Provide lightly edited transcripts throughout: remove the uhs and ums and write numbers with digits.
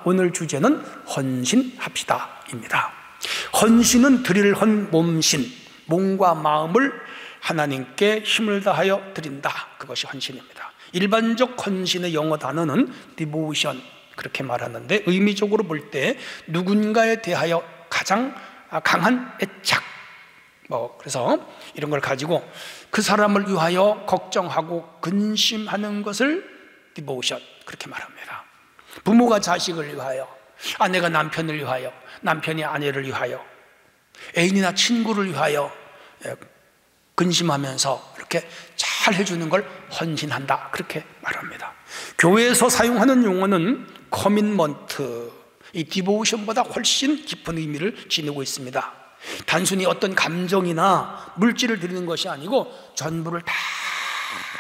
오늘 주제는 헌신합시다입니다. 헌신은 드릴 헌 몸신, 몸과 마음을 하나님께 힘을 다하여 드린다. 그것이 헌신입니다. 일반적 헌신의 영어 단어는 devotion 그렇게 말하는데, 의미적으로 볼 때 누군가에 대하여 가장 강한 애착, 그래서 이런 걸 가지고 그 사람을 위하여 걱정하고 근심하는 것을 devotion 그렇게 말합니다. 부모가 자식을 위하여, 아내가 남편을 위하여, 남편이 아내를 위하여, 애인이나 친구를 위하여 근심하면서 이렇게 잘 해주는 걸 헌신한다 그렇게 말합니다. 교회에서 사용하는 용어는 커밋먼트, 이 디보션보다 훨씬 깊은 의미를 지니고 있습니다. 단순히 어떤 감정이나 물질을 드리는 것이 아니고 전부를 다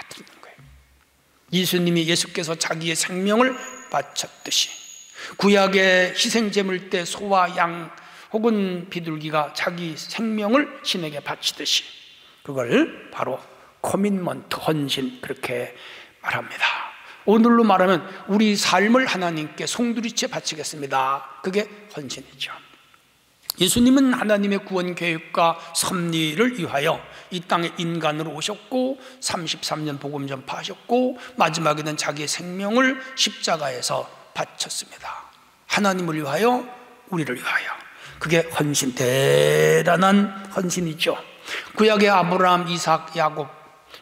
드리는 거예요. 예수께서 자기의 생명을 바쳤듯이, 구약의 희생제물 때 소와 양 혹은 비둘기가 자기 생명을 신에게 바치듯이, 그걸 바로 커밋먼트, 헌신 그렇게 말합니다. 오늘로 말하면 우리 삶을 하나님께 송두리째 바치겠습니다. 그게 헌신이죠. 예수님은 하나님의 구원 계획과 섭리를 위하여 이 땅에 인간으로 오셨고 33년 복음 전파하셨고 마지막에는 자기의 생명을 십자가에서 바쳤습니다. 하나님을 위하여, 우리를 위하여. 그게 헌신, 대단한 헌신이죠. 구약의 아브라함, 이삭, 야곱,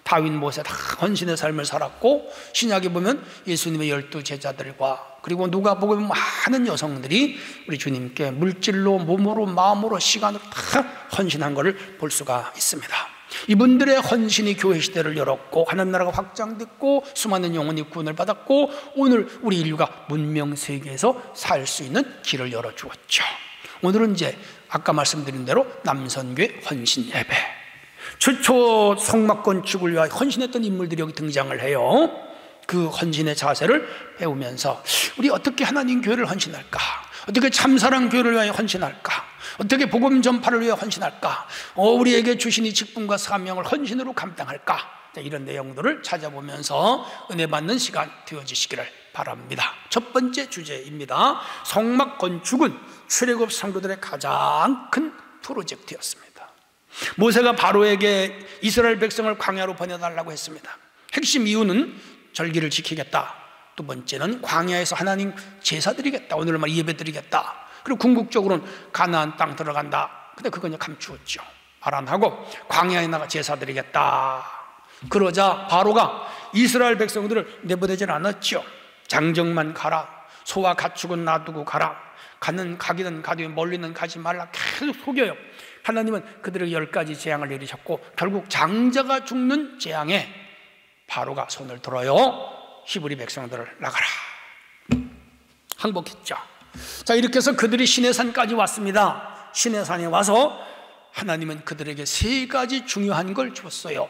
다윗, 모세 다 헌신의 삶을 살았고, 신약에 보면 예수님의 12 제자들과 그리고 누가복음에 많은 여성들이 우리 주님께 물질로, 몸으로, 마음으로, 시간으로 다 헌신한 것을 볼 수가 있습니다. 이분들의 헌신이 교회 시대를 열었고 하나님 나라가 확장됐고 수많은 영혼이 구원을 받았고 오늘 우리 인류가 문명 세계에서 살 수 있는 길을 열어주었죠. 오늘은 이제 아까 말씀드린 대로 남선교회 헌신 예배, 최초 성막 건축을 위하여 헌신했던 인물들이 여기 등장을 해요. 그 헌신의 자세를 배우면서 우리 어떻게 하나님 교회를 헌신할까? 어떻게 참사랑 교회를 위하여 헌신할까? 어떻게 복음 전파를 위하여 헌신할까? 우리에게 주신 이 직분과 사명을 헌신으로 감당할까? 이런 내용들을 찾아보면서 은혜 받는 시간 되어지시기를 바랍니다. 첫 번째 주제입니다. 성막 건축은 출애굽 선교들의 가장 큰 프로젝트였습니다. 모세가 바로에게 이스라엘 백성을 광야로 보내달라고 했습니다. 핵심 이유는 절기를 지키겠다. 두 번째는 광야에서 하나님 제사 드리겠다. 오늘 말 예배 드리겠다. 그리고 궁극적으로는 가나안 땅 들어간다. 근데 그건 감추었죠. 말 안 하고 광야에 나가 제사 드리겠다. 그러자 바로가 이스라엘 백성들을 내보내질 않았죠. 장정만 가라. 소와 가축은 놔두고 가라. 가기는 가되 멀리는 가지 말라. 계속 속여요. 하나님은 그들에게 10가지 재앙을 내리셨고 결국 장자가 죽는 재앙에 바로가 손을 들어요. 히브리 백성들을 나가라. 항복했죠. 자, 이렇게 해서 그들이 시내산까지 왔습니다. 시내산에 와서 하나님은 그들에게 3가지 중요한 걸 줬어요.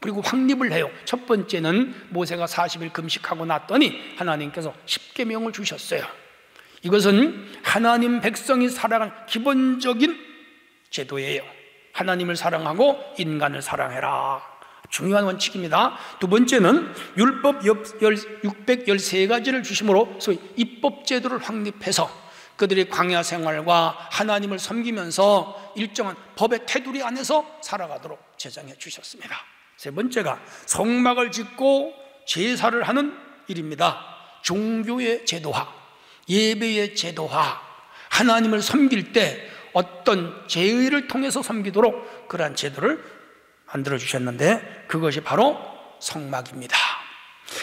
그리고 확립을 해요. 첫 번째는 모세가 40일 금식하고 났더니 하나님께서 10계명을 주셨어요. 이것은 하나님 백성이 살아가는 기본적인 제도예요. 하나님을 사랑하고 인간을 사랑해라. 중요한 원칙입니다. 두 번째는 율법 613가지를 주심으로 소위 입법 제도를 확립해서 그들이 광야 생활과 하나님을 섬기면서 일정한 법의 테두리 안에서 살아가도록 제정해 주셨습니다. 세 번째가 성막을 짓고 제사를 하는 일입니다. 종교의 제도화, 예배의 제도화, 하나님을 섬길 때 어떤 제의를 통해서 섬기도록 그러한 제도를 만들어 주셨는데 그것이 바로 성막입니다.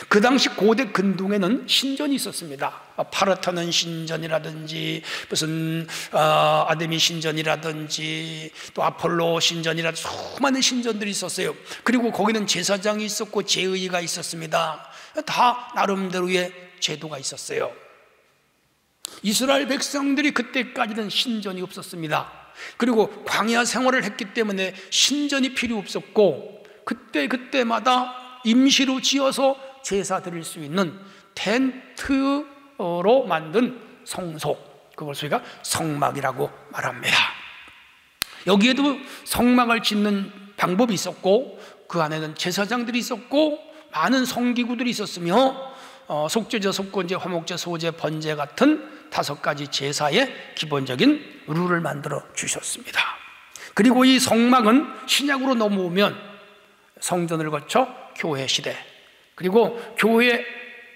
그 당시 고대 근동에는 신전이 있었습니다. 파르테논 신전이라든지 무슨 아데미 신전이라든지 또 아폴로 신전이라든지 수많은 신전들이 있었어요. 그리고 거기는 제사장이 있었고 제의가 있었습니다. 다 나름대로의 제도가 있었어요. 이스라엘 백성들이 그때까지는 신전이 없었습니다. 그리고 광야 생활을 했기 때문에 신전이 필요 없었고 그때마다 임시로 지어서 제사 드릴 수 있는 텐트로 만든 성소, 그걸 우리가 성막이라고 말합니다. 여기에도 성막을 짓는 방법이 있었고 그 안에는 제사장들이 있었고 많은 성기구들이 있었으며 속죄제, 속건제, 화목제, 소제, 번제 같은 5가지 제사의 기본적인 룰을 만들어 주셨습니다. 그리고 이 성막은 신약으로 넘어오면 성전을 거쳐 교회 시대, 그리고 교회의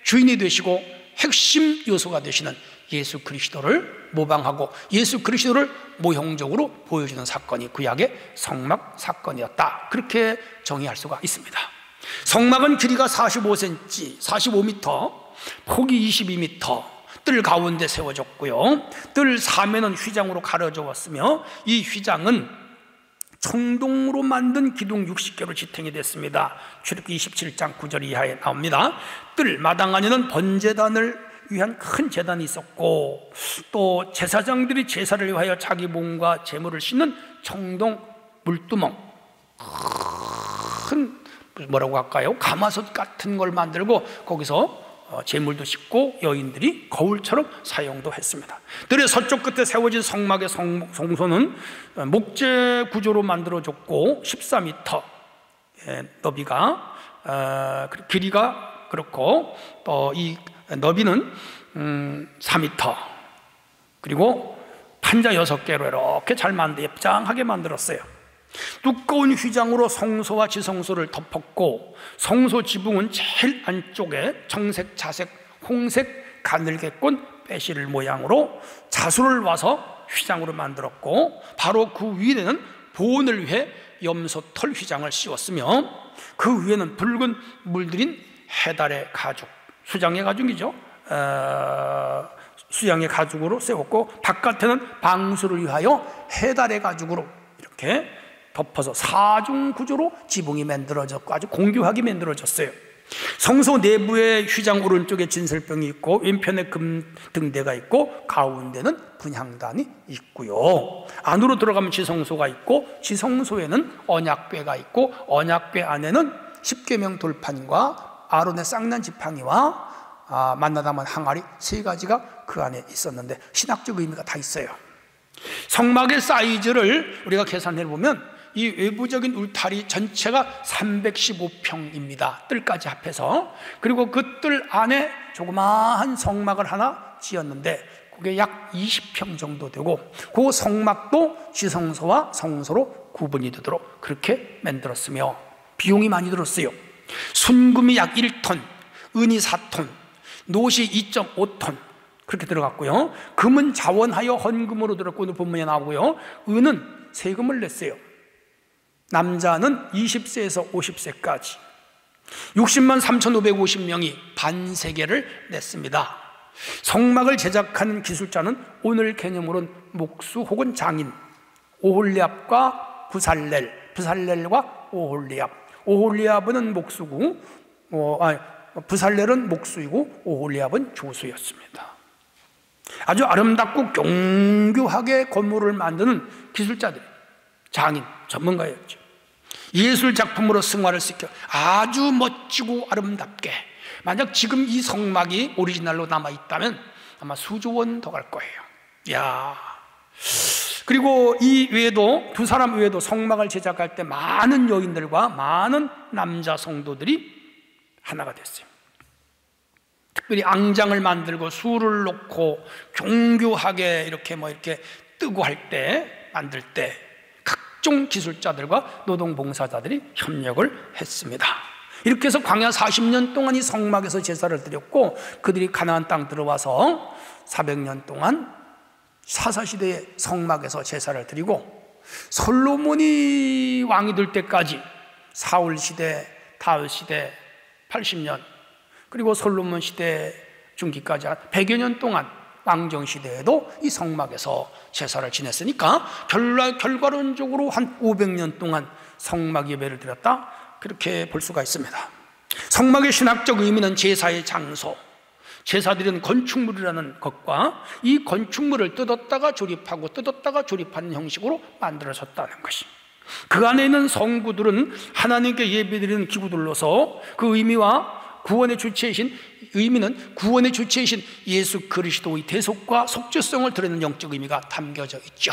주인이 되시고 핵심 요소가 되시는 예수 그리스도를 모방하고 예수 그리스도를 모형적으로 보여주는 사건이 구약의 성막 사건이었다, 그렇게 정의할 수가 있습니다. 성막은 길이가 45cm, 45m, 폭이 22m, 뜰 가운데 세워졌고요, 뜰 사면은 휘장으로 가려졌으며 이 휘장은 청동으로 만든 기둥 60개로 지탱이 됐습니다. 출애굽기 27장 9절 이하에 나옵니다. 뜰 마당 안에는 번제단을 위한 큰 제단이 있었고, 또 제사장들이 제사를 위하여 자기 몸과 제물을 씻는 청동 물두멍, 큰 뭐라고 할까요? 가마솥 같은 걸 만들고 거기서 제물도 씻고 여인들이 거울처럼 사용도 했습니다. 뜰의 서쪽 끝에 세워진 성막의 성소는 목재 구조로 만들어졌고 14m 너비가, 길이가 그렇고 또 이 너비는 4m, 그리고 판자 6개로 이렇게 잘 예쁘장하게 만들었어요. 두꺼운 휘장으로 성소와 지성소를 덮었고, 성소 지붕은 제일 안쪽에 청색, 자색, 홍색, 가늘게꼰 빼실 모양으로 자수를 와서 휘장으로 만들었고, 바로 그 위에는 보온을 위해 염소털 휘장을 씌웠으며, 그 위에는 붉은 물들인 해달의 가죽, 수장의 가죽이죠, 수양의 가죽으로 세웠고, 바깥에는 방수를 위하여 해달의 가죽으로 이렇게 덮어서 사중 구조로 지붕이 만들어졌고 아주 공교하게 만들어졌어요. 성소 내부에 휘장 오른쪽에 진설병이 있고, 왼편에 금등대가 있고, 가운데는 분향단이 있고요. 안으로 들어가면 지성소가 있고, 지성소에는 언약궤가 있고, 언약궤 안에는 십계명 돌판과 아론의 쌍난 지팡이와 만나다만 항아리 3가지가 그 안에 있었는데 신학적 의미가 다 있어요. 성막의 사이즈를 우리가 계산해 보면 이 외부적인 울타리 전체가 315평입니다. 뜰까지 합해서. 그리고 그 뜰 안에 조그마한 성막을 하나 지었는데 그게 약 20평 정도 되고, 그 성막도 지성소와 성소로 구분이 되도록 그렇게 만들었으며 비용이 많이 들었어요. 순금이 약 1톤, 은이 4톤, 노시 2.5톤 그렇게 들어갔고요. 금은 자원하여 헌금으로 들었고 오늘 본문에 나오고요. 은은 세금을 냈어요. 남자는 20세에서 50세까지 60만 3,550명이 반세계를 냈습니다. 성막을 제작하는 기술자는 오늘 개념으로는 목수 혹은 장인, 오홀리압과 부살렐과 오홀리압. 오홀리압은 목수고, 부살렐은 목수이고 오홀리압은 조수였습니다. 아주 아름답고 경교하게 건물을 만드는 기술자들, 장인, 전문가였죠. 예술 작품으로 승화를 시켜 아주 멋지고 아름답게, 만약 지금 이 성막이 오리지널로 남아있다면 아마 수조 원 더 갈 거예요. 야. 그리고 이 외에도, 두 사람 외에도 성막을 제작할 때 많은 여인들과 많은 남자 성도들이 하나가 됐어요. 특별히 앙장을 만들고 술을 놓고 경교하게 이렇게 뜨고 할 때, 만들 때 각종 기술자들과 노동봉사자들이 협력을 했습니다. 이렇게 해서 광야 40년 동안 이 성막에서 제사를 드렸고, 그들이 가나안 땅 들어와서 400년 동안 사사시대의 성막에서 제사를 드리고, 솔로몬이 왕이 될 때까지 사울시대, 다윗시대 80년, 그리고 솔로몬 시대 중기까지 한 100여 년 동안 왕정시대에도 이 성막에서 제사를 지냈으니까 결과론적으로 한 500년 동안 성막 예배를 드렸다, 그렇게 볼 수가 있습니다. 성막의 신학적 의미는 제사의 장소, 제사드리는 건축물이라는 것과 이 건축물을 뜯었다가 조립하고 뜯었다가 조립하는 형식으로 만들어졌다는 것이, 그 안에 있는 성구들은 하나님께 예배드리는 기구들로서 그 의미와 구원의 주체이신, 의미는 구원의 주체이신 예수 그리스도의 대속과 속죄성을 드리는 영적 의미가 담겨져 있죠.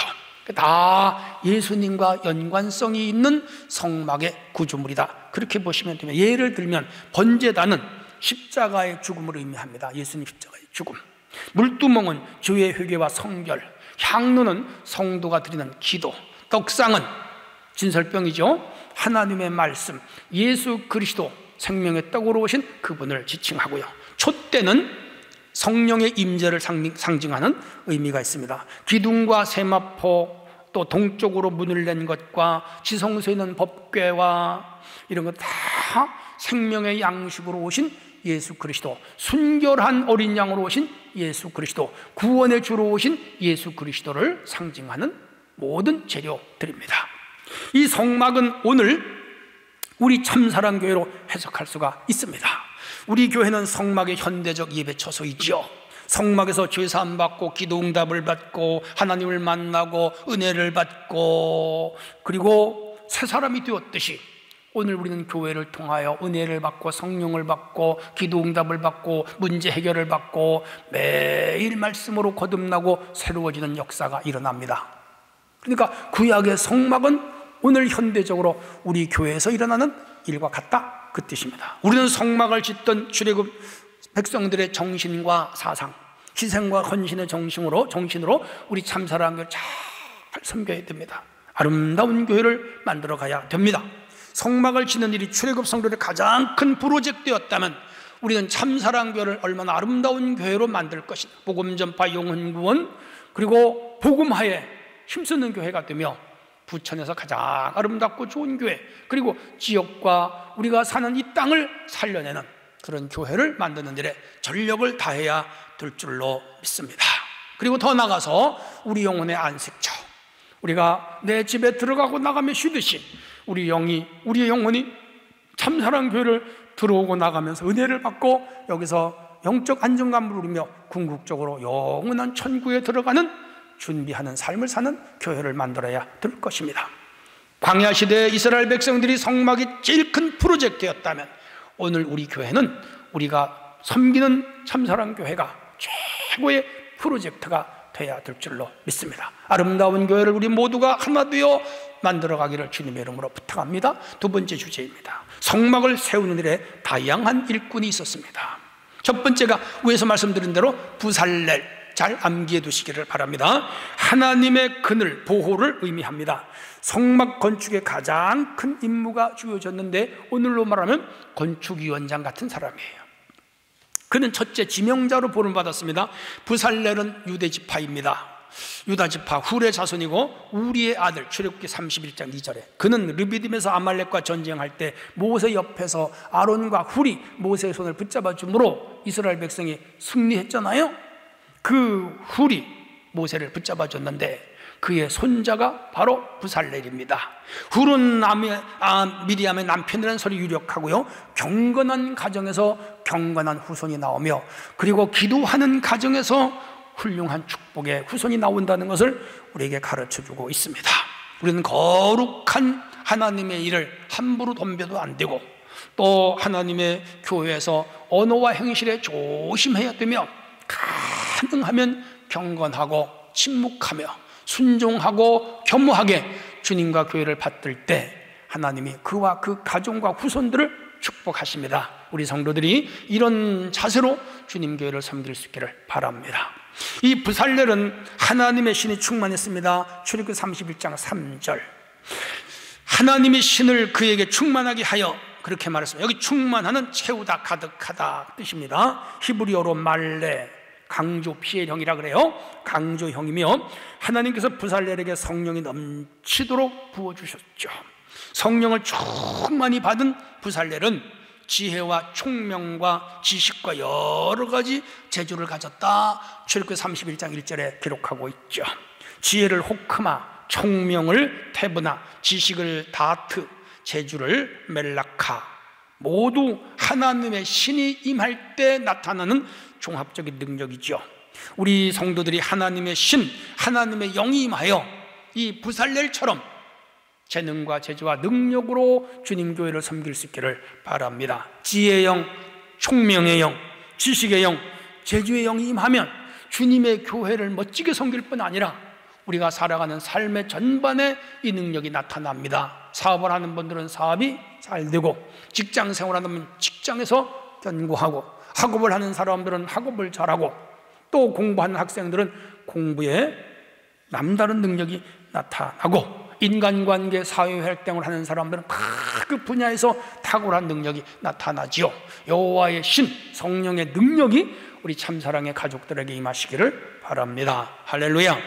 다 예수님과 연관성이 있는 성막의 구조물이다, 그렇게 보시면 됩니다. 예를 들면 번제단은 십자가의 죽음을 의미합니다. 예수님 십자가의 죽음. 물두멍은 죄의 회개와 성결, 향로는 성도가 드리는 기도, 떡상은 진설병이죠. 하나님의 말씀, 예수 그리스도 생명의 떡으로 오신 그분을 지칭하고요. 촛대는 성령의 임재를 상징하는 의미가 있습니다. 기둥과 세마포, 또 동쪽으로 문을 낸 것과 지성소에 있는 법궤와 이런 것 다 생명의 양식으로 오신 예수 그리스도, 순결한 어린 양으로 오신 예수 그리스도, 구원의 주로 오신 예수 그리스도를 상징하는 모든 재료들입니다. 이 성막은 오늘 우리 참사랑교회로 해석할 수가 있습니다. 우리 교회는 성막의 현대적 예배처소이죠. 성막에서 죄사함 받고 기도 응답을 받고 하나님을 만나고 은혜를 받고 그리고 새 사람이 되었듯이 오늘 우리는 교회를 통하여 은혜를 받고 성령을 받고 기도 응답을 받고 문제 해결을 받고 매일 말씀으로 거듭나고 새로워지는 역사가 일어납니다. 그러니까 구약의 성막은 오늘 현대적으로 우리 교회에서 일어나는 일과 같다, 그 뜻입니다. 우리는 성막을 짓던 출애굽 백성들의 정신과 사상, 희생과 헌신의 정신으로 우리 참사랑교회를 잘 섬겨야 됩니다. 아름다운 교회를 만들어 가야 됩니다. 성막을 짓는 일이 출애굽 성도들의 가장 큰 프로젝트였다면 우리는 참사랑교회를 얼마나 아름다운 교회로 만들 것인가. 복음 전파, 영혼 구원, 그리고 복음화에 힘쓰는 교회가 되며 부천에서 가장 아름답고 좋은 교회, 그리고 지역과 우리가 사는 이 땅을 살려내는 그런 교회를 만드는 일에 전력을 다해야 될 줄로 믿습니다. 그리고 더 나아가서 우리 영혼의 안식처, 우리가 내 집에 들어가고 나가며 쉬듯이 우리의 영혼이 참사랑교회를 들어오고 나가면서 은혜를 받고 여기서 영적 안정감을 누리며 궁극적으로 영원한 천국에 들어가는 준비하는 삶을 사는 교회를 만들어야 될 것입니다. 광야 시대에 이스라엘 백성들이 성막이 제일 큰 프로젝트였다면 오늘 우리 교회는 우리가 섬기는 참사랑교회가 최고의 프로젝트가 되어야 될 줄로 믿습니다. 아름다운 교회를 우리 모두가 하나 되어 만들어가기를 주님의 이름으로 부탁합니다. 두 번째 주제입니다. 성막을 세우는 일에 다양한 일꾼이 있었습니다. 첫 번째가 위에서 말씀드린 대로 부살렐, 잘 암기해 두시기를 바랍니다. 하나님의 그늘, 보호를 의미합니다. 성막 건축에 가장 큰 임무가 주어졌는데 오늘로 말하면 건축위원장 같은 사람이에요. 그는 첫째 지명자로 보름받았습니다. 부살렐은 유대지파입니다. 유다지파 훌의 자손이고 우리의 아들, 출애굽기 31장 2절에 그는 르비딤에서 아말렉과 전쟁할 때 모세 옆에서 아론과 훌이 모세의 손을 붙잡아 주므로 이스라엘 백성이 승리했잖아요. 그 훌이 모세를 붙잡아 줬는데 그의 손자가 바로 부살렐입니다. 훌은 미리암의 남편이라는 설이 유력하고요, 경건한 가정에서 경건한 후손이 나오며 그리고 기도하는 가정에서 훌륭한 축복의 후손이 나온다는 것을 우리에게 가르쳐주고 있습니다. 우리는 거룩한 하나님의 일을 함부로 덤벼도 안 되고 또 하나님의 교회에서 언어와 행실에 조심해야 되며 가능하면 경건하고 침묵하며 순종하고 겸허하게 주님과 교회를 받들 때 하나님이 그와 그 가정과 후손들을 축복하십니다. 우리 성도들이 이런 자세로 주님 교회를 섬길 수 있기를 바랍니다. 이 부살렐은 하나님의 신이 충만했습니다. 출애굽기 31장 3절 하나님의 신을 그에게 충만하게 하여, 그렇게 말했습니다. 여기 충만하는 채우다, 가득하다 뜻입니다. 히브리어로 말레, 강조, 피의 형이라 그래요. 강조형이며 하나님께서 부살렐에게 성령이 넘치도록 부어주셨죠. 성령을 충만히 받은 부살렐은 지혜와 총명과 지식과 여러 가지 재주를 가졌다. 출애굽기 31장 1절에 기록하고 있죠. 지혜를 호크마, 총명을 테브나, 지식을 다트, 재주를 멜라카, 모두 하나님의 신이 임할 때 나타나는 종합적인 능력이죠. 우리 성도들이 하나님의 신, 하나님의 영이 임하여 이 부살렐처럼 재능과 재주와 능력으로 주님 교회를 섬길 수 있기를 바랍니다. 지혜의 영, 총명의 영, 지식의 영, 재주의 영이 임하면 주님의 교회를 멋지게 섬길 뿐 아니라 우리가 살아가는 삶의 전반에 이 능력이 나타납니다. 사업을 하는 분들은 사업이 잘 되고, 직장 생활하는 분은 직장에서 견고하고, 학업을 하는 사람들은 학업을 잘하고, 또 공부하는 학생들은 공부에 남다른 능력이 나타나고, 인간관계, 사회활동을 하는 사람들은 그 분야에서 탁월한 능력이 나타나지요. 여호와의 신, 성령의 능력이 우리 참사랑의 가족들에게 임하시기를 바랍니다. 할렐루야.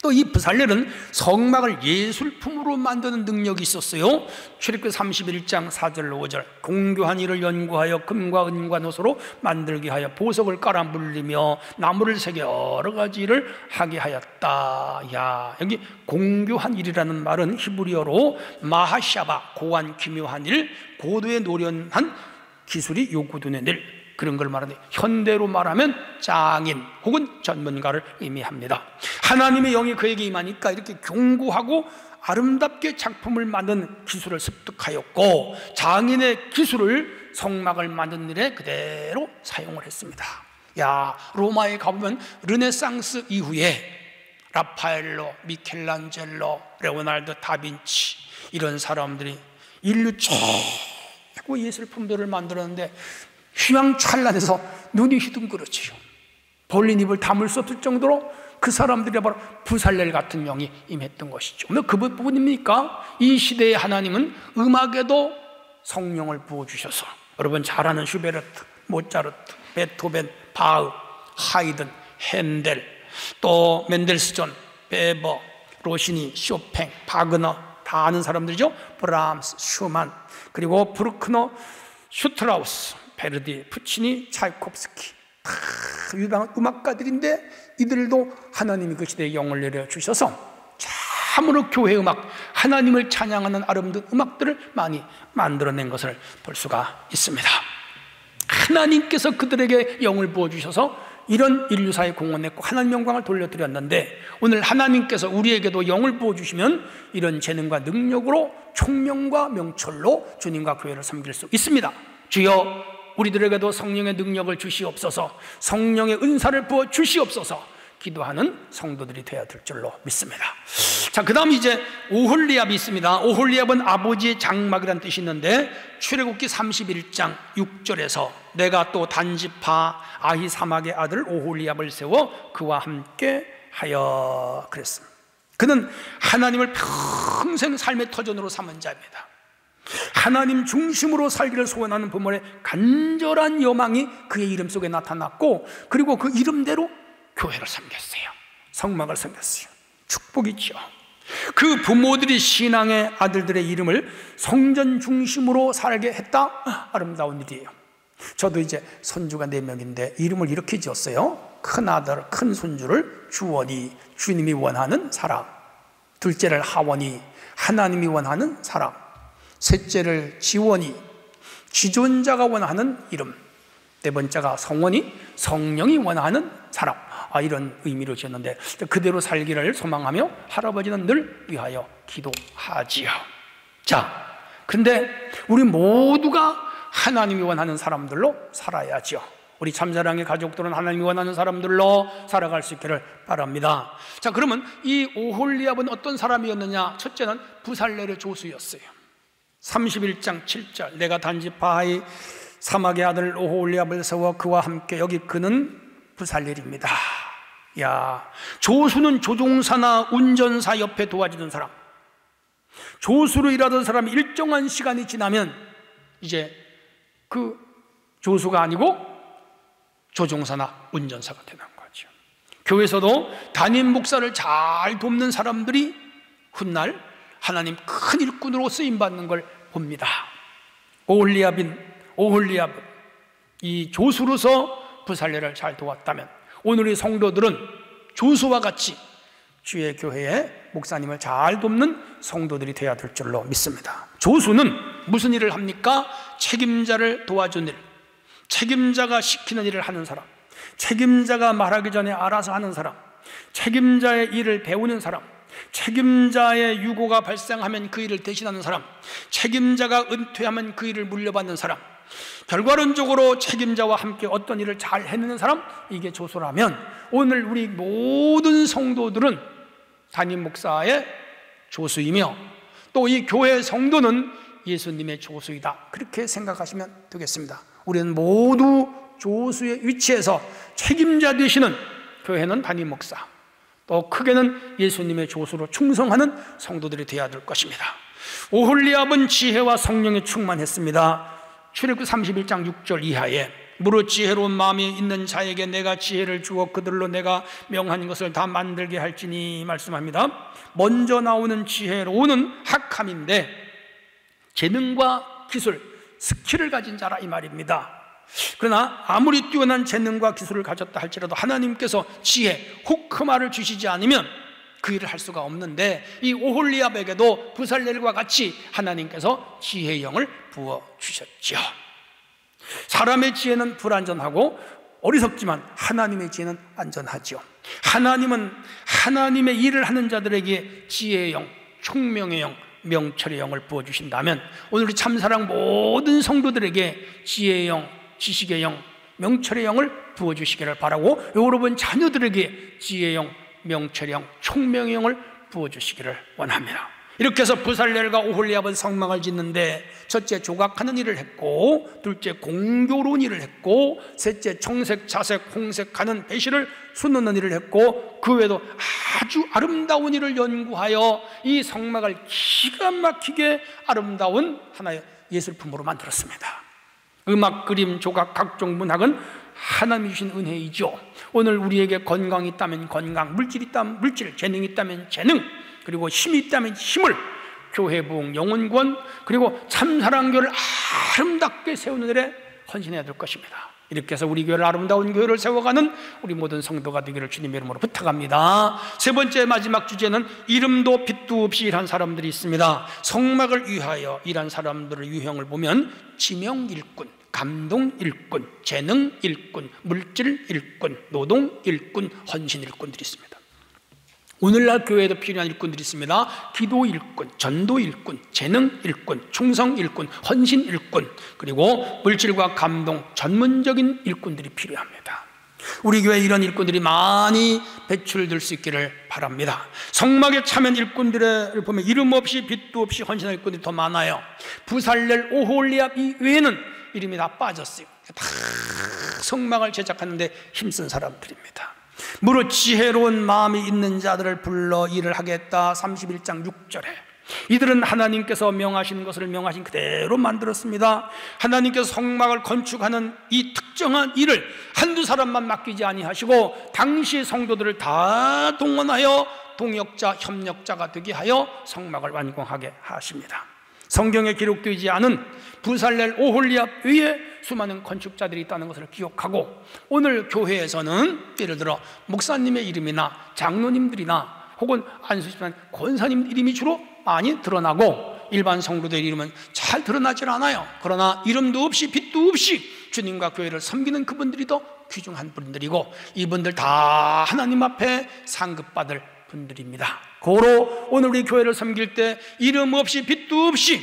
또 이 부살렐은 성막을 예술품으로 만드는 능력이 있었어요. 출애굽기 31장 4절로 5절, 공교한 일을 연구하여 금과 은과 노소로 만들게 하여 보석을 깔아 물리며 나무를 새겨 여러 가지 일을 하게 하였다. 야, 여기 공교한 일이라는 말은 히브리어로 마하샤바, 고안 기묘한 일, 고도의 노련한 기술이 요구되는 일, 그런 걸 말하는데, 현대로 말하면 장인 혹은 전문가를 의미합니다. 하나님의 영이 그에게 임하니까 이렇게 견고하고 아름답게 작품을 만든 기술을 습득하였고, 장인의 기술을 성막을 만든 일에 그대로 사용을 했습니다. 야, 로마에 가보면 르네상스 이후에 라파엘로, 미켈란젤로, 레오날도 다빈치, 이런 사람들이 인류 최고 예술품들을 만들었는데 휘황찬란해서 눈이 휘둥그러지요. 벌린 입을 다물 수 없을 정도로 그 사람들이 바로 부살렐 같은 영이 임했던 것이죠. 근데 그 부분입니까? 이 시대의 하나님은 음악에도 성령을 부어주셔서, 여러분 잘 아는 슈베르트, 모차르트, 베토벤, 바흐, 하이든, 핸델, 또 멘델스존, 베버, 로시니, 쇼팽, 바그너, 다 아는 사람들이죠. 브람스, 슈만, 그리고 브루크너, 슈트라우스, 베르디, 푸치니, 차이콥스키, 다 유명한 음악가들인데, 이들도 하나님이 그 시대에 영을 내려주셔서 참으로 교회 음악, 하나님을 찬양하는 아름다운 음악들을 많이 만들어낸 것을 볼 수가 있습니다. 하나님께서 그들에게 영을 부어주셔서 이런 인류사에 공헌했고 하나님 영광을 돌려드렸는데, 오늘 하나님께서 우리에게도 영을 부어주시면 이런 재능과 능력으로 총명과 명철로 주님과 교회를 섬길 수 있습니다. 주여, 우리들에게도 성령의 능력을 주시옵소서, 성령의 은사를 부어 주시옵소서 기도하는 성도들이 되어야 될 줄로 믿습니다. 자, 그 다음 이제 오홀리압이 있습니다. 오홀리압은 아버지의 장막이라는 뜻이 있는데, 출애굽기 31장 6절에서 내가 또 단지파 아히사막의 아들 오홀리압을 세워 그와 함께 하여 그랬습니다. 그는 하나님을 평생 삶의 터전으로 삼은 자입니다. 하나님 중심으로 살기를 소원하는 부모의 간절한 여망이 그의 이름 속에 나타났고, 그리고 그 이름대로 교회를 섬겼어요. 성막을 섬겼어요. 축복이죠. 그 부모들이 신앙의 아들들의 이름을 성전 중심으로 살게 했다. 아름다운 일이에요. 저도 이제 손주가 4명인데 이름을 이렇게 지었어요. 큰 아들, 큰 손주를 주원이, 주님이 원하는 사람, 둘째를 하원이, 하나님이 원하는 사람, 셋째를 지원이, 지존자가 원하는 이름, 네 번째가 성원이, 성령이 원하는 사람, 이런 의미로 지었는데, 그대로 살기를 소망하며 할아버지는 늘 위하여 기도하지요. 자, 근데 우리 모두가 하나님이 원하는 사람들로 살아야죠. 우리 참사랑의 가족들은 하나님이 원하는 사람들로 살아갈 수 있기를 바랍니다. 자, 그러면 이 오홀리압은 어떤 사람이었느냐? 첫째는 부살렐의 조수였어요. 31장 7절, 내가 단지파의 사막의 아들 오홀리압을 세워 그와 함께, 여기 그는 부살렐입니다. 야, 조수는 조종사나 운전사 옆에 도와주는 사람, 조수로 일하던 사람이 일정한 시간이 지나면 이제 그 조수가 아니고 조종사나 운전사가 되는 거죠. 교회에서도 담임 목사를 잘 돕는 사람들이 훗날 하나님 큰 일꾼으로 쓰임받는 걸 봅니다. 오홀리압은 이 조수로서 부살렐을 잘 도왔다면, 오늘의 성도들은 조수와 같이 주의 교회에 목사님을 잘 돕는 성도들이 되어야 될 줄로 믿습니다. 조수는 무슨 일을 합니까? 책임자를 도와준 일, 책임자가 시키는 일을 하는 사람, 책임자가 말하기 전에 알아서 하는 사람, 책임자의 일을 배우는 사람, 책임자의 유고가 발생하면 그 일을 대신하는 사람, 책임자가 은퇴하면 그 일을 물려받는 사람, 결과론적으로 책임자와 함께 어떤 일을 잘 해내는 사람, 이게 조수라면 오늘 우리 모든 성도들은 담임 목사의 조수이며, 또 이 교회 성도는 예수님의 조수이다, 그렇게 생각하시면 되겠습니다. 우리는 모두 조수의 위치에서 책임자 되시는 교회는 담임 목사, 또 크게는 예수님의 조수로 충성하는 성도들이 되어야 될 것입니다. 오홀리압은 지혜와 성령에 충만했습니다. 출애굽기 31장 6절 이하에 무릇 지혜로운 마음이 있는 자에게 내가 지혜를 주어 그들로 내가 명한 것을 다 만들게 할지니 말씀합니다. 먼저 나오는 지혜로운은 학함인데 재능과 기술, 스킬을 가진 자라 이 말입니다. 그러나 아무리 뛰어난 재능과 기술을 가졌다 할지라도 하나님께서 지혜, 호크마를 주시지 않으면 그 일을 할 수가 없는데, 이 오홀리압에게도 부살렐과 같이 하나님께서 지혜의 영을 부어주셨죠. 사람의 지혜는 불완전하고 어리석지만 하나님의 지혜는 안전하죠. 하나님은 하나님의 일을 하는 자들에게 지혜의 영, 총명의 영, 명철의 영을 부어주신다면 오늘 우리 참사랑 모든 성도들에게 지혜의 영, 지식의 영, 명철의 영을 부어주시기를 바라고, 여러분 자녀들에게 지혜의 영, 명철의 영, 총명의 영을 부어주시기를 원합니다. 이렇게 해서 부살렐과 오홀리압은 성막을 짓는데 첫째 조각하는 일을 했고, 둘째 공교로운 일을 했고, 셋째 청색, 자색, 홍색하는 배실을 수놓는 일을 했고, 그 외에도 아주 아름다운 일을 연구하여 이 성막을 기가 막히게 아름다운 하나의 예술품으로 만들었습니다. 음악, 그림, 조각, 각종 문학은 하나님이 주신 은혜이죠. 오늘 우리에게 건강이 있다면 건강, 물질이 있다면 물질, 재능이 있다면 재능, 그리고 힘이 있다면 힘을, 교회 부흥, 영혼 구원, 그리고 참사랑교회를 아름답게 세우는 일에 헌신해야 될 것입니다. 이렇게 해서 우리 교회를 아름다운 교회를 세워가는 우리 모든 성도가 되기를 주님의 이름으로 부탁합니다. 세 번째 마지막 주제는 이름도 빛도 없이 일한 사람들이 있습니다. 성막을 위하여 일한 사람들의 유형을 보면 지명 일꾼, 감동 일꾼, 재능 일꾼, 물질 일꾼, 노동 일꾼, 헌신 일꾼들이 있습니다. 오늘날 교회에도 필요한 일꾼들이 있습니다. 기도 일꾼, 전도 일꾼, 재능 일꾼, 충성 일꾼, 헌신 일꾼, 그리고 물질과 감동, 전문적인 일꾼들이 필요합니다. 우리 교회에 이런 일꾼들이 많이 배출될 수 있기를 바랍니다. 성막에 참여한 일꾼들을 보면 이름 없이 빛도 없이 헌신한 일꾼들이 더 많아요. 부살렐, 오홀리압 이 외에는 이름이 다 빠졌어요. 다 성막을 제작하는데 힘쓴 사람들입니다. 무릇 지혜로운 마음이 있는 자들을 불러 일을 하겠다. 31장 6절에 이들은 하나님께서 명하신 것을 명하신 그대로 만들었습니다. 하나님께서 성막을 건축하는 이 특정한 일을 한두 사람만 맡기지 아니하시고 당시 성도들을 다 동원하여 동역자, 협력자가 되게 하여 성막을 완공하게 하십니다. 성경에 기록되지 않은 부살렐, 오홀리압 외에 수많은 건축자들이 있다는 것을 기억하고, 오늘 교회에서는 예를 들어 목사님의 이름이나 장로님들이나 혹은 안수집단 권사님 이름이 주로 많이 드러나고 일반 성도들 이름은 잘 드러나지 않아요. 그러나 이름도 없이 빛도 없이 주님과 교회를 섬기는 그분들이 더 귀중한 분들이고, 이분들 다 하나님 앞에 상급받을 분들입니다. 고로 오늘 우리 교회를 섬길 때 이름 없이 빛도 없이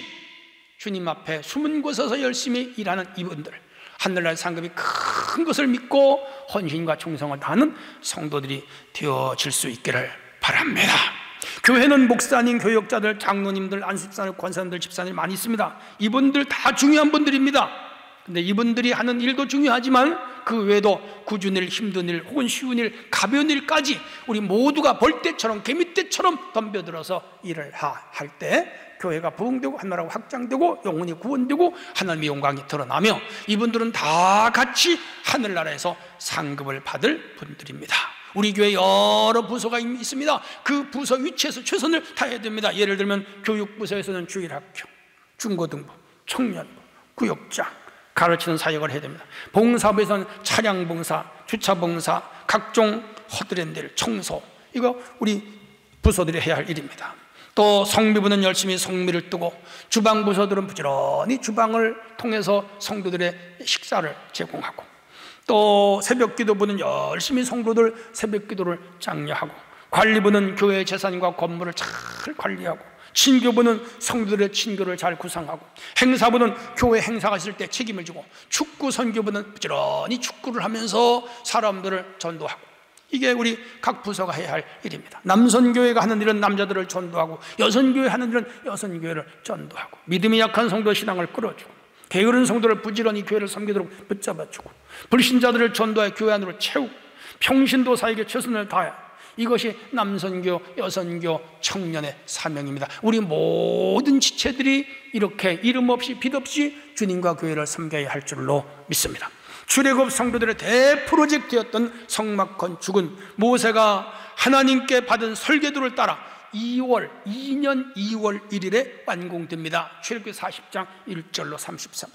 주님 앞에 숨은 곳에서 열심히 일하는 이분들, 하늘날 상급이 큰 것을 믿고 헌신과 충성을 다하는 성도들이 되어질 수 있기를 바랍니다. 교회는 목사님, 교역자들, 장로님들, 안수집사님, 권사님들, 집사님 많이 있습니다. 이분들 다 중요한 분들입니다. 근데 이분들이 하는 일도 중요하지만 그 외에도 굳은 일, 힘든 일, 혹은 쉬운 일, 가벼운 일까지 우리 모두가 벌떼처럼 개미떼처럼 덤벼들어서 일을 할 때 교회가 부흥되고 하나라고 확장되고 영혼이 구원되고 하나님의 영광이 드러나며, 이분들은 다 같이 하늘나라에서 상급을 받을 분들입니다. 우리 교회 여러 부서가 있습니다. 그 부서 위치에서 최선을 다해야 됩니다. 예를 들면 교육부서에서는 주일학교, 중고등부, 청년부, 구역장, 가르치는 사역을 해야 됩니다. 봉사부에서는 차량봉사, 주차봉사, 각종 허드렛 일, 청소, 이거 우리 부서들이 해야 할 일입니다. 또 성미부는 열심히 성미를 뜨고, 주방부서들은 부지런히 주방을 통해서 성도들의 식사를 제공하고, 또 새벽기도부는 열심히 성도들 새벽기도를 장려하고, 관리부는 교회 재산과 건물을 잘 관리하고, 친교부는 성도들의 친교를 잘 구상하고, 행사부는 교회 행사가 있을 때 책임을 지고, 축구 선교부는 부지런히 축구를 하면서 사람들을 전도하고, 이게 우리 각 부서가 해야 할 일입니다. 남선교회가 하는 일은 남자들을 전도하고, 여선교회 하는 일은 여선교회를 전도하고, 믿음이 약한 성도 신앙을 끌어주고, 게으른 성도를 부지런히 교회를 섬기도록 붙잡아주고, 불신자들을 전도하여 교회 안으로 채우고, 평신도사에게 최선을 다해. 이것이 남선교, 여선교, 청년의 사명입니다. 우리 모든 지체들이 이렇게 이름 없이 빛 없이 주님과 교회를 섬겨야 할 줄로 믿습니다. 출애굽 성도들의 대프로젝트였던 성막 건축은 모세가 하나님께 받은 설계도를 따라 2년 2월 1일에 완공됩니다. 출애굽기 40장 1절로 33.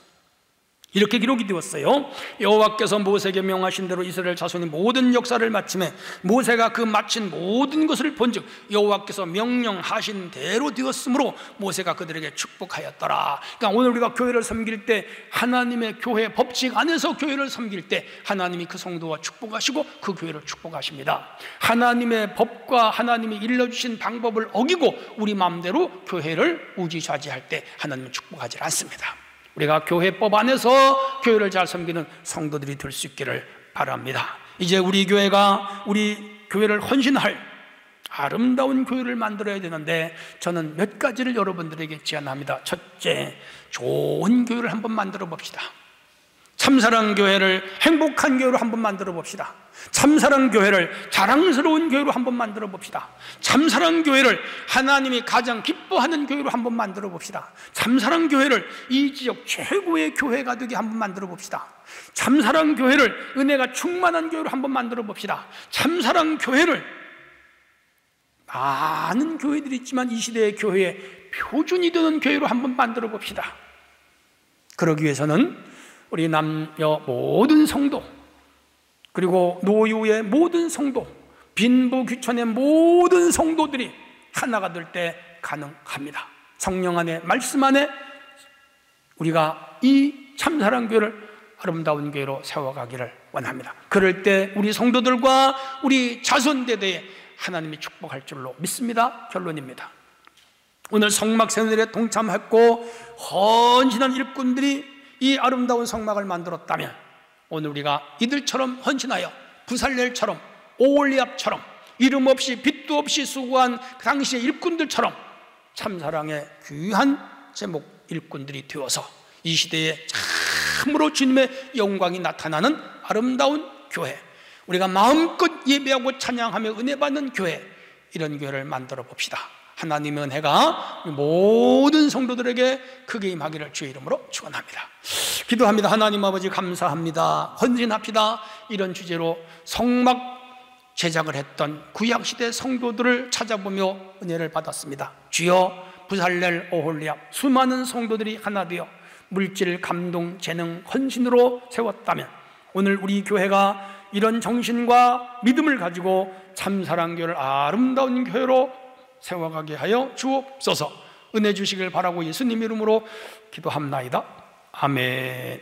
이렇게 기록이 되었어요. 여호와께서 모세에게 명하신 대로 이스라엘 자손이 모든 역사를 마침에 모세가 그 마친 모든 것을 본즉 여호와께서 명령하신 대로 되었으므로 모세가 그들에게 축복하였더라. 그러니까 오늘 우리가 교회를 섬길 때, 하나님의 교회 법칙 안에서 교회를 섬길 때 하나님이 그 성도와 축복하시고 그 교회를 축복하십니다. 하나님의 법과 하나님이 일러주신 방법을 어기고 우리 마음대로 교회를 우지좌지할 때 하나님은 축복하지 않습니다. 우리가 교회법 안에서 교회를 잘 섬기는 성도들이 될 수 있기를 바랍니다. 이제 우리 교회가 우리 교회를 헌신할 아름다운 교회를 만들어야 되는데, 저는 몇 가지를 여러분들에게 제안합니다. 첫째, 좋은 교회를 한번 만들어 봅시다. 참사랑 교회를 행복한 교회로 한번 만들어 봅시다. 참사랑 교회를 자랑스러운 교회로 한번 만들어 봅시다. 참사랑 교회를 하나님이 가장 기뻐하는 교회로 한번 만들어 봅시다. 참사랑 교회를 이 지역 최고의 교회가 되게 한번 만들어 봅시다. 참사랑 교회를 은혜가 충만한 교회로 한번 만들어 봅시다. 참사랑 교회를, 많은 교회들이 있지만 이 시대의 교회의 표준이 되는 교회로 한번 만들어 봅시다. 그러기 위해서는 우리 남녀 모든 성도, 그리고 노유의 모든 성도, 빈부 귀천의 모든 성도들이 하나가 될 때 가능합니다. 성령 안에, 말씀 안에 우리가 이 참사랑 교회를 아름다운 교회로 세워가기를 원합니다. 그럴 때 우리 성도들과 우리 자손대대에 하나님이 축복할 줄로 믿습니다. 결론입니다. 오늘 성막 세운일에 동참했고 헌신한 일꾼들이 이 아름다운 성막을 만들었다면, 오늘 우리가 이들처럼 헌신하여 부살렐처럼, 오홀리압처럼, 이름 없이 빛도 없이 수고한 그 당시의 일꾼들처럼 참사랑의 귀한 제목 일꾼들이 되어서 이 시대에 참으로 주님의 영광이 나타나는 아름다운 교회, 우리가 마음껏 예배하고 찬양하며 은혜 받는 교회, 이런 교회를 만들어 봅시다. 하나님의 은혜가 모든 성도들에게 크게 임하기를 주의 이름으로 축원합니다. 기도합니다. 하나님 아버지, 감사합니다. 헌신합시다. 이런 주제로 성막 제작을 했던 구약시대 성도들을 찾아보며 은혜를 받았습니다. 주여, 부살렐, 오홀리압 수많은 성도들이 하나 되어 물질, 감동, 재능, 헌신으로 세웠다면, 오늘 우리 교회가 이런 정신과 믿음을 가지고 참사랑교회를 아름다운 교회로 세워가게 하여 주옵소서. 은혜 주시길 바라고 예수님 이름으로 기도합나이다. 아멘.